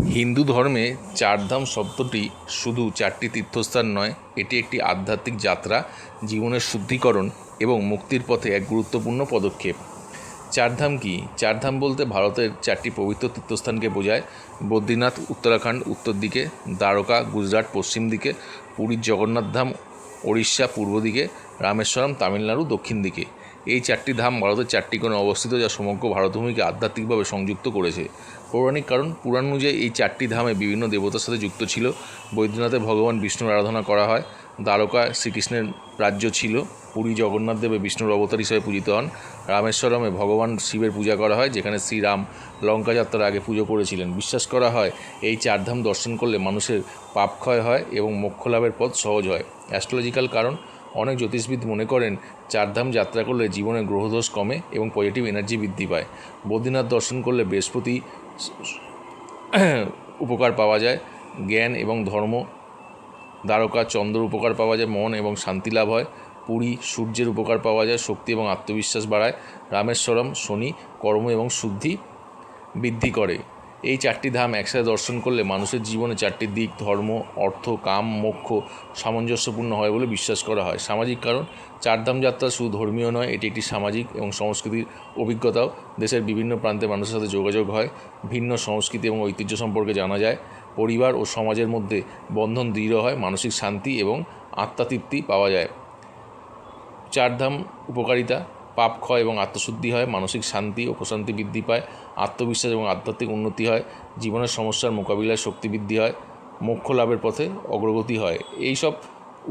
হিন্দু ধর্মে চারধাম শব্দটি শুধু চারটি তীর্থস্থান নয়, এটি একটি আধ্যাত্মিক যাত্রা, জীবনের শুদ্ধিকরণ এবং মুক্তির পথে এক গুরুত্বপূর্ণ পদক্ষেপ। চারধাম কি? চারধাম বলতে ভারতের চারটি পবিত্র তীর্থস্থানকে বোঝায়। বদ্রীনাথ উত্তরাখণ্ড উত্তর দিকে, দ্বারকা গুজরাট পশ্চিম দিকে, পুরীর জগন্নাথ ধাম ওড়িশা পূর্ব দিকে, রামেশ্বরম তামিলনাড়ু দক্ষিণ দিকে। এই চারটি ধাম ভারতের চারটি কোণে অবস্থিত, যা সমগ্র ভারতভূমিকে আধ্যাত্মিকভাবে সংযুক্ত করেছে। পৌরাণিক কারণ: পুরাণ অনুযায়ী এই চারটি ধামে বিভিন্ন দেবতার সাথে যুক্ত ছিল। বদ্রীনাথে ভগবান বিষ্ণুর আরাধনা করা হয়, দ্বারকা শ্রীকৃষ্ণের রাজ্য ছিল, পুরী জগন্নাথ দেবে বিষ্ণুর অবতার হিসেবে পূজিত হন, রামেশ্বরমে ভগবান শিবের পূজা করা হয়, যেখানে শ্রীরাম লঙ্কা যাত্রার আগে পুজো করেছিলেন। বিশ্বাস করা হয় এই চারধাম দর্শন করলে মানুষের পাপক্ষয় হয় এবং মোক্ষ লাভের পথ সহজ হয়। অ্যাস্ট্রোলজিক্যাল কারণ: অনেক জ্যোতিষবিদ মনে করেন চারধাম যাত্রা করলে জীবনে গ্রহদোষ কমে এবং পজিটিভ এনার্জি বৃদ্ধি পায়। বদ্রীনাথ দর্শন করলে বৃহস্পতি উপকার পাওয়া যায়, জ্ঞান এবং ধর্ম। দ্বারকা চন্দ্র উপকার পাওয়া যায়, মন এবং শান্তি লাভ হয়। পুরী সূর্যের উপকার পাওয়া যায়, শক্তি এবং আত্মবিশ্বাস বাড়ায়। রামেশ্বরম শনি কর্ম এবং শুদ্ধি বৃদ্ধি করে। এই চারটি ধাম একসাথে দর্শন করলে মানুষের জীবনে চারটি দিক ধর্ম, অর্থ, কাম, মোক্ষ সামঞ্জস্যপূর্ণ হয় বলে বিশ্বাস করা হয়। সামাজিক কারণ: চারধাম যাত্রা শুধু ধর্মীয় নয়, এটি একটি সামাজিক এবং সংস্কৃতির অভিজ্ঞতাও। দেশের বিভিন্ন প্রান্তে মানুষের সাথে যোগাযোগ হয়, ভিন্ন সংস্কৃতি এবং ঐতিহ্য সম্পর্কে জানা যায়, পরিবার ও সমাজের মধ্যে বন্ধন দৃঢ় হয়, মানসিক শান্তি এবং আত্মাতৃপ্তি পাওয়া যায়। চারধাম উপকারিতা: পাপ ক্ষয় এবং আত্মশুদ্ধি হয়, মানসিক শান্তি ও প্রশান্তি বৃদ্ধি পায়, আত্মবিশ্বাস এবং আধ্যাত্মিক উন্নতি হয়, জীবনের সমস্যার মোকাবিলায় শক্তি বৃদ্ধি হয়, মোক্ষ লাভের পথে অগ্রগতি হয়। এই সব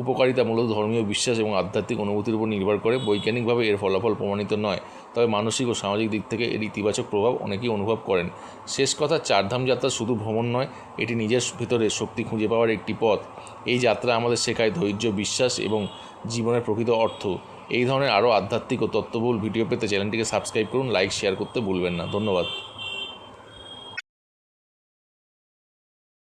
উপকারিতা মূলত ধর্মীয় বিশ্বাস এবং আধ্যাত্মিক অনুভূতির উপর নির্ভর করে। বৈজ্ঞানিকভাবে এর ফলাফল প্রমাণিত নয়, তবে মানসিক ও সামাজিক দিক থেকে এর ইতিবাচক প্রভাব অনেকেই অনুভব করেন। শেষ কথা: চারধাম যাত্রা শুধু ভ্রমণ নয়, এটি নিজের ভিতরে শক্তি খুঁজে পাওয়ার একটি পথ। এই যাত্রা আমাদের শেখায় ধৈর্য, বিশ্বাস এবং জীবনের প্রকৃত অর্থ। এই ধরনের আরও আধ্যাত্মিক ও তত্ত্ববহুল ভিডিও পেতে চ্যানেলটিকে সাবস্ক্রাইব করুন, লাইক শেয়ার করতে ভুলবেন না। ধন্যবাদ।